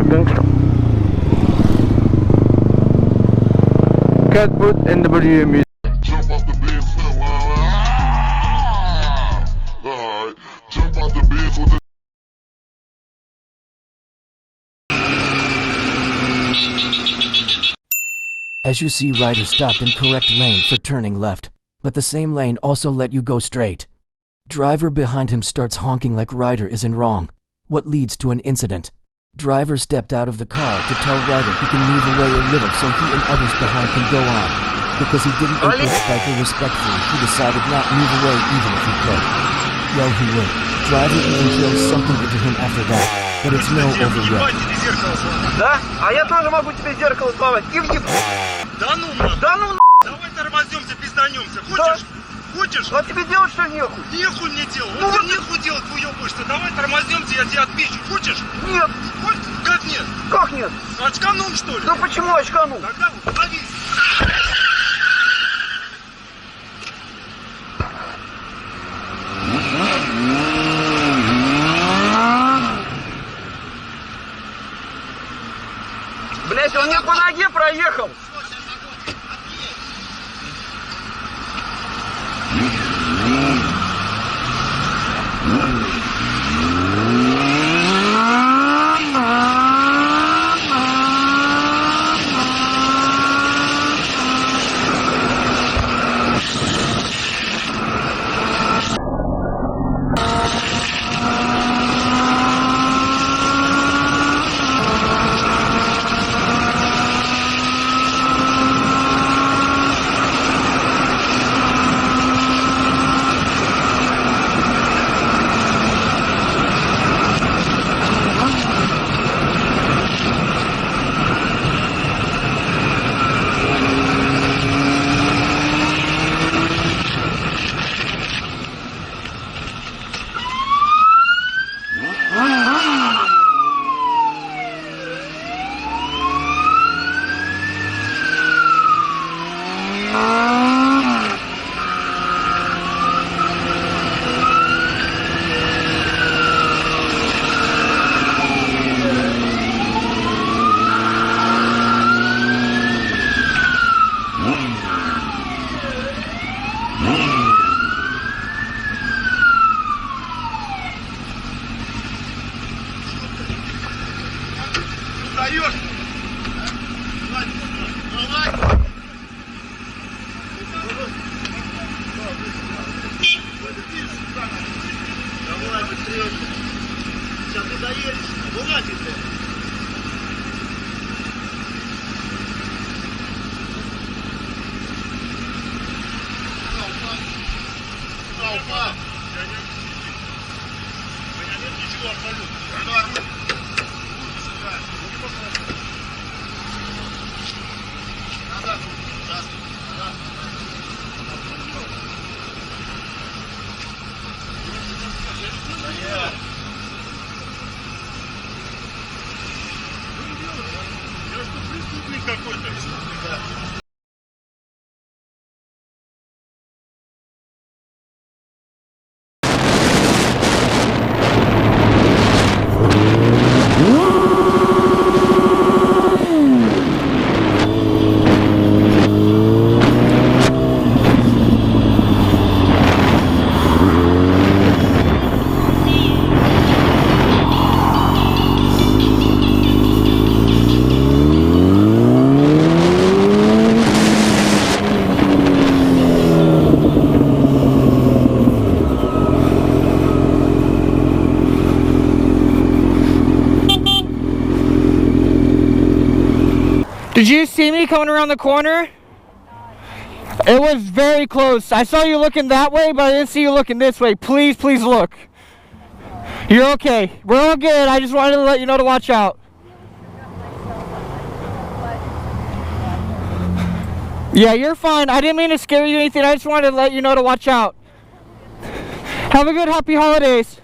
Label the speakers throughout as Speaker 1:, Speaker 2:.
Speaker 1: Gangster. Cat put NW music.
Speaker 2: Jump off the bed, alright. Jump off the bed for the.
Speaker 3: As you see, rider stopped in correct lane for turning left, but the same lane also let you go straight. Driver behind him starts honking like rider is in wrong, what leads to an incident. Driver stepped out of the car to tell rider he can move away a little so he and others behind can go on. Because he didn't approach biker respectfully, he decided not move away even if he could. Well, he would. Driver even drills something into him after that, but it's no over yet.
Speaker 4: Да? А я тоже могу тебе зеркало сломать. Кивни.
Speaker 5: Да ну нахуй.
Speaker 4: Да ну
Speaker 5: Давай тормознемся, пизданемся. Хочешь? Хочешь?
Speaker 4: А тебе делать что нехуй?
Speaker 5: Нехуй мне делать.
Speaker 4: Ну,
Speaker 5: Вот тебе нехуй делать, уебаешься. Давай тормознемся, я тебя отпищу. Хочешь?
Speaker 4: Нет.
Speaker 5: Хочешь? Как нет?
Speaker 4: Как нет?
Speaker 5: Очканул, что ли?
Speaker 4: Ну почему очканул?
Speaker 5: Тогда вот лови.
Speaker 4: Блять, он мне по ноге проехал.
Speaker 5: Даешь? Давай. Давай быстрее. Сейчас ты доедешь. Вылазит ты. Упал. У меня нет ничего абсолютно. Преступник какой-то.
Speaker 6: Did you see me coming around the corner? It was very close. I saw you looking that way, but I didn't see you looking this way. Please, please look. You're okay. We're all good. I just wanted to let you know to watch out. Yeah, you're fine. I didn't mean to scare you or anything. I just wanted to let you know to watch out. Have a good, happy holidays.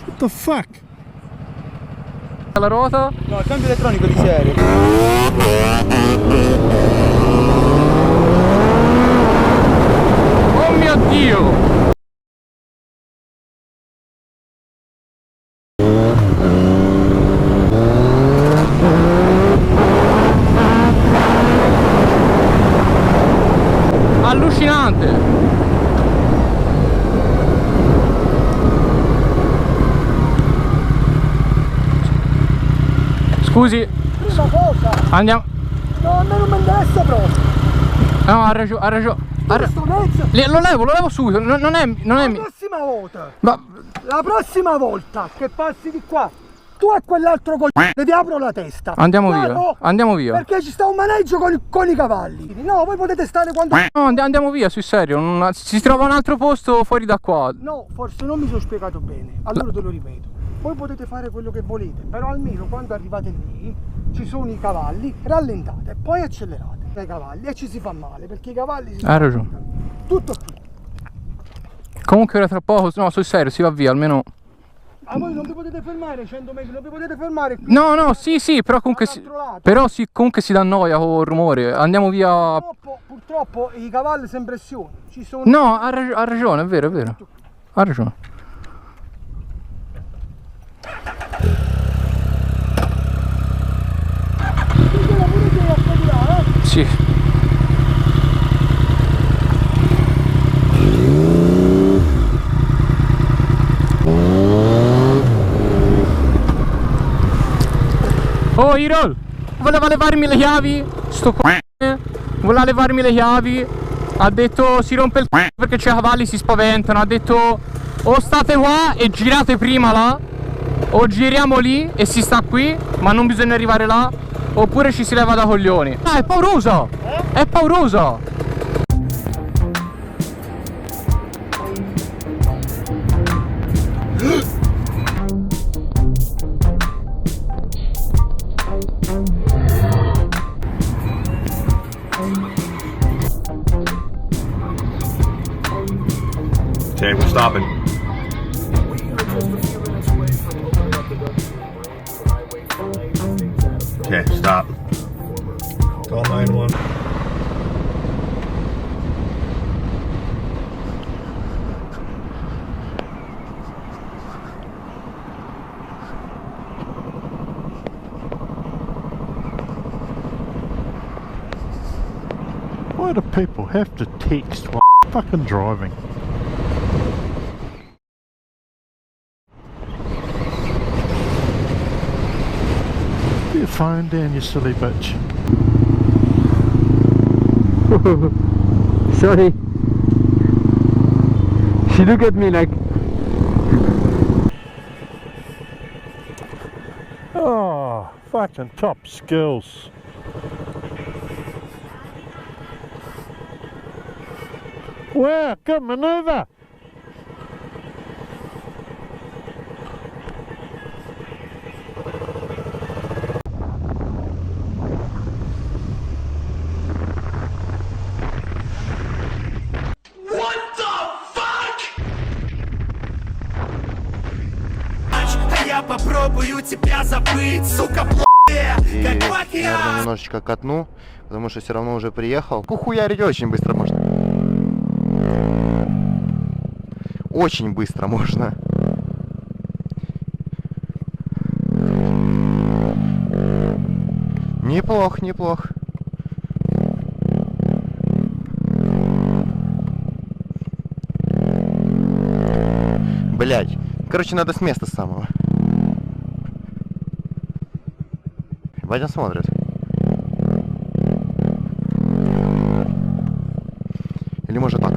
Speaker 7: What the fuck?
Speaker 1: La ruota?
Speaker 4: No, il cambio elettronico di serie.
Speaker 1: Oh mio Dio! Allucinante! Scusi,
Speaker 7: Prima cosa?
Speaker 1: andiamo.
Speaker 7: No, a me non mi interessa proprio.
Speaker 1: No, ha ragione, ha ragione.
Speaker 7: Questo mezzo.
Speaker 1: Lo levo subito, non è
Speaker 7: La prossima volta.
Speaker 1: Ma
Speaker 7: La prossima volta che passi di qua, tu a quell'altro coglione ti apro la testa.
Speaker 1: andiamo
Speaker 7: No,
Speaker 1: via,
Speaker 7: no,
Speaker 1: andiamo via.
Speaker 7: perché ci sta un maneggio con i cavalli. No, voi potete stare quando...
Speaker 1: No, andiamo via, sul serio, si trova un altro posto fuori da qua.
Speaker 7: No, forse non mi sono spiegato bene. Allora te lo ripeto. Voi potete fare quello che volete, però almeno quando arrivate lì ci sono i cavalli, rallentate, poi accelerate dai cavalli e ci si fa male perché i cavalli si
Speaker 1: Hai ragione.
Speaker 7: tutto qui.
Speaker 1: Comunque ora tra poco, no, sul serio, si va via, almeno.
Speaker 7: Ma voi non vi potete fermare 100 metri, non vi potete fermare qui.
Speaker 1: No, sì, però comunque comunque si dà noia con il rumore. Andiamo via.
Speaker 7: Purtroppo i cavalli si impressionano. Ci sono...
Speaker 1: No, ha ragione, è vero, è vero. Ha ragione. Sì. Oh Irol, voleva levarmi le chiavi, sto voleva levarmi le chiavi, ha detto si rompe il perché c'è cavalli, si spaventano, ha detto o state qua e girate prima là, o giriamo lì e si sta qui, ma non bisogna arrivare là, oppure ci si leva da coglioni. Ah, è pauroso! È pauroso!
Speaker 8: Okay, we're stopping. Okay, stop. Call 911.
Speaker 9: Why do people have to text while fucking driving? Put your phone down, you silly bitch.
Speaker 1: Sorry. She look at me like.
Speaker 9: Oh, fucking top skills. Wow, good manoeuvre.
Speaker 5: Я попробую тебя забыть, сука,
Speaker 8: И, наверное, немножечко катну, потому что все равно уже приехал. Похуярить очень быстро можно. Очень быстро можно. Неплох, неплох. Блять. Короче, надо с места самого. Вадя смотрит. Или может так?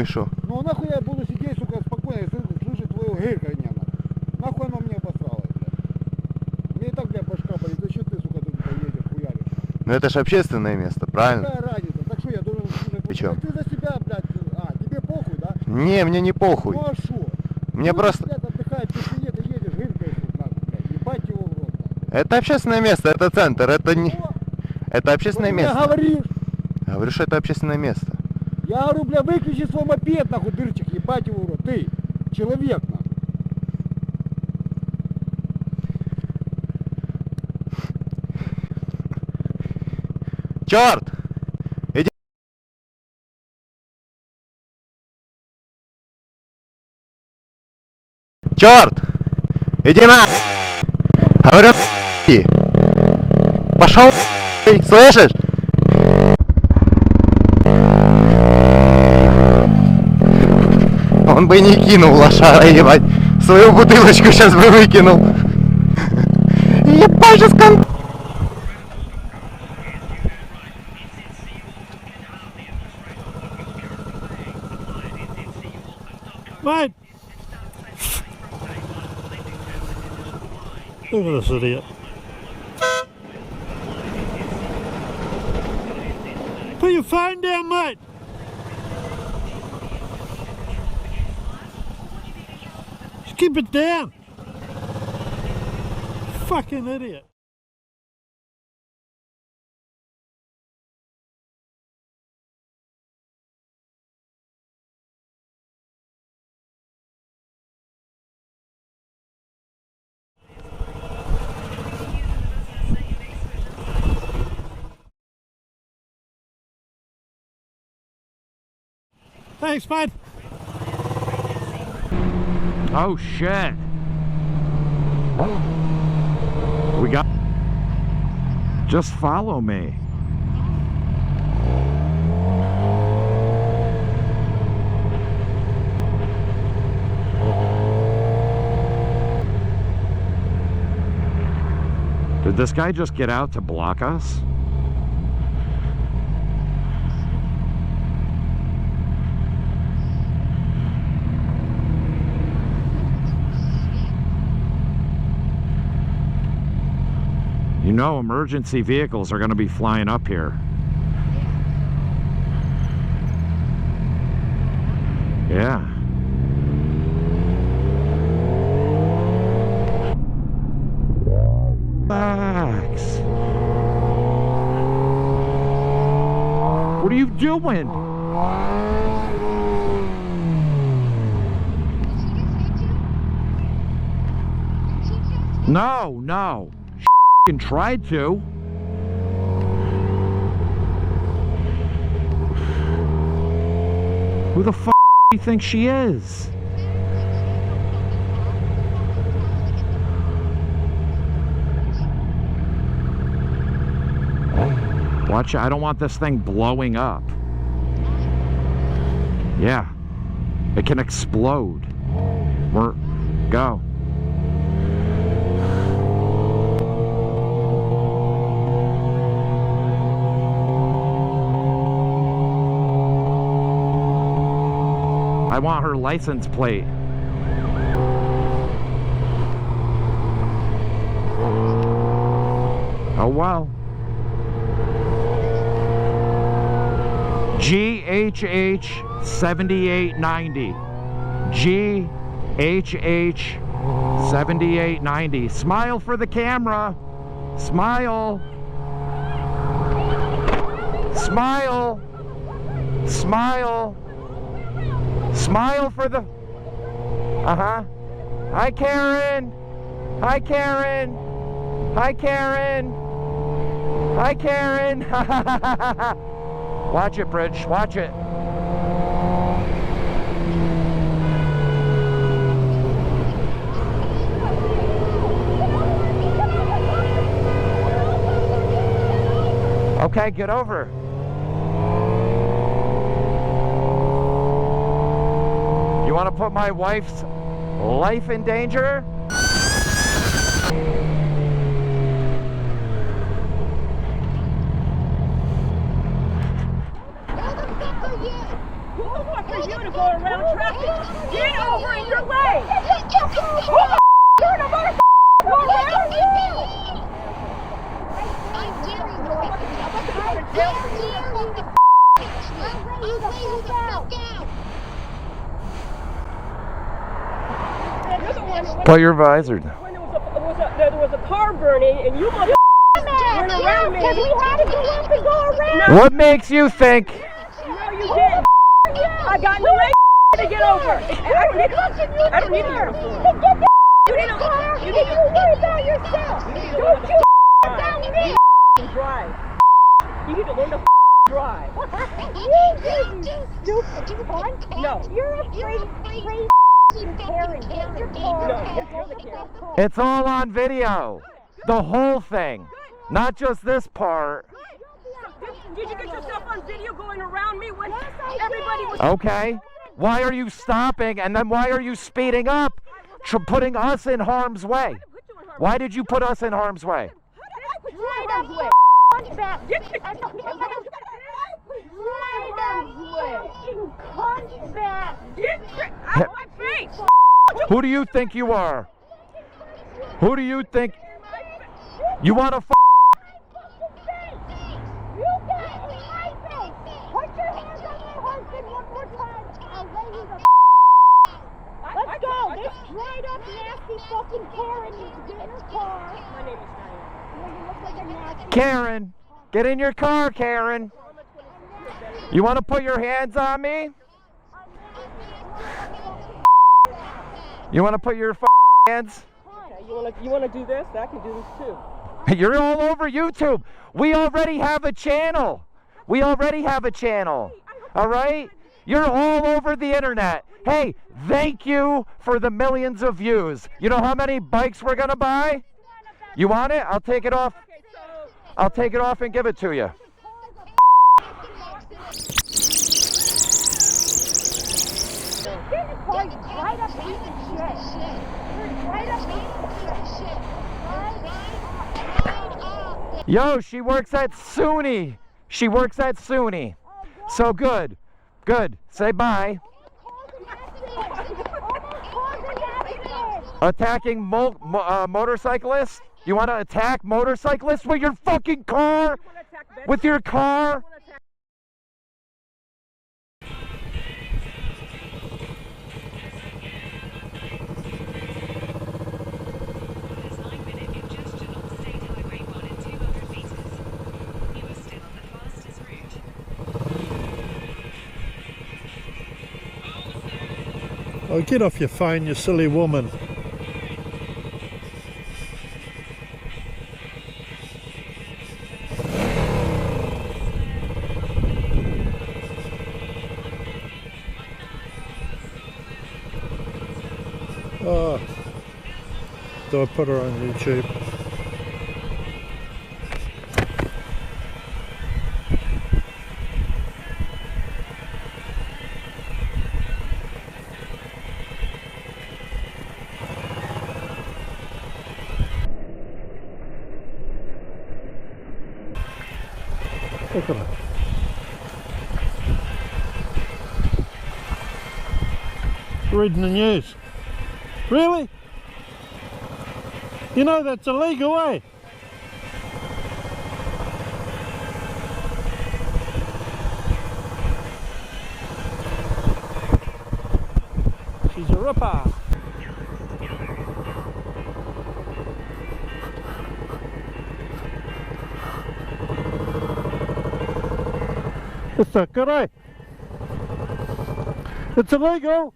Speaker 8: и шо?
Speaker 10: Ну нахуй я буду сидеть, сука, спокойно, слушать твоего гырканья, нахуй оно мне обосралось, блядь. Мне и так, блядь, башка болит, зачем ты, сука, тут поедешь, хуяришь?
Speaker 8: Ну это ж общественное место, правильно?
Speaker 10: Какая разница? Так что я должен...
Speaker 8: И чё?
Speaker 10: Ты за себя, блядь, тебе похуй, да?
Speaker 8: Не, мне не похуй.
Speaker 10: Ну а шо?
Speaker 8: Мне просто...
Speaker 10: Блядь, отдыхает, ты едешь, гыркаешь, нахуй, блядь, ебать его в рот, нахуй.
Speaker 8: Это общественное место, это центр, это не... Это общественное место.
Speaker 10: Ты говоришь?
Speaker 8: Я говорю, что это общественное место.
Speaker 10: Я говорю, бля, выключи свой мопед, нахуй, дырчик, ебать его в рот. Ты, человек, нахуй.
Speaker 8: Черт! Иди! Черт! Иди на! Говорю, иди. Пошел, слышишь? Он бы не кинул, лошара, ебать. Свою бутылочку сейчас бы выкинул. Ебать, сейчас кон...
Speaker 9: Mate! Look at this idiot. Put your phone down, mate! Just keep it down! Fucking idiot. Thanks, mate.
Speaker 1: Oh shit. We got... Just follow me. Did this guy just get out to block us? You know, emergency vehicles are going to be flying up here. Yeah. Relax. What are you doing? No, no. Tried to. Who the fuck do you think she is? Watch, I don't want this thing blowing up. Yeah. It can explode. Go. I want her license plate. Oh well. GHH 7890. GHH 7890. Smile for the camera. Smile. Smile. Smile. Smile for the... Uh-huh. Hi, Karen. Hi, Karen. Hi, Karen. Hi, Karen. Watch it, Bridge. Watch it. Okay, get over. You want to put my wife's life in danger?
Speaker 11: Who the fuck are you to go around traffic. Get over in your lane. Turn a motherfucker. Go around you.
Speaker 12: I dare you to
Speaker 8: Put your visor down.
Speaker 11: When there was a car burning and you went around me.
Speaker 12: Because we had to go up and go around.
Speaker 8: What makes you think?
Speaker 11: No, you didn't. I got in the lane to get over. I don't need a uniform. You need to
Speaker 12: worry about yourself. Don't you about me.
Speaker 11: Drive. You need to learn to drive.
Speaker 12: You stupid.
Speaker 11: No.
Speaker 12: You're a crazy Karen. Get your car.
Speaker 11: No, you're the Karen.
Speaker 8: It's all on video. The whole thing. Not just this part.
Speaker 11: Did you get yourself on video going around me when everybody was...
Speaker 8: Okay. Why are you stopping and then why are you speeding up? Putting us in harm's way. Why did you put us in harm's way? Who do you think you are? Who do you think? You want to
Speaker 12: Let's go! This dried up nasty fucking Karen needs to get in her car.
Speaker 11: My name is Diane.
Speaker 12: You look like a nasty
Speaker 8: Karen, get in your car, Karen. You want to put your hands on me? You want to put your hands?
Speaker 11: Okay, you want to do this? I can do this too.
Speaker 8: You're all over YouTube. We already have a channel. We already have a channel. All right? You're all over the internet. Hey, thank you for the millions of views. You know how many bikes we're gonna buy? You want it? I'll take it off. I'll take it off and give it to you. Yo, she works at SUNY. She works at SUNY. So good. Good. Say bye. Attacking motorcyclists? You want to attack motorcyclists with your fucking car? With your car?
Speaker 9: Oh, get off your phone, you silly woman. Oh, do I put her on YouTube? Look at her. Reading the news. Really? You know that's illegal, eh? She's a ripper. It's not good, eh? It's illegal.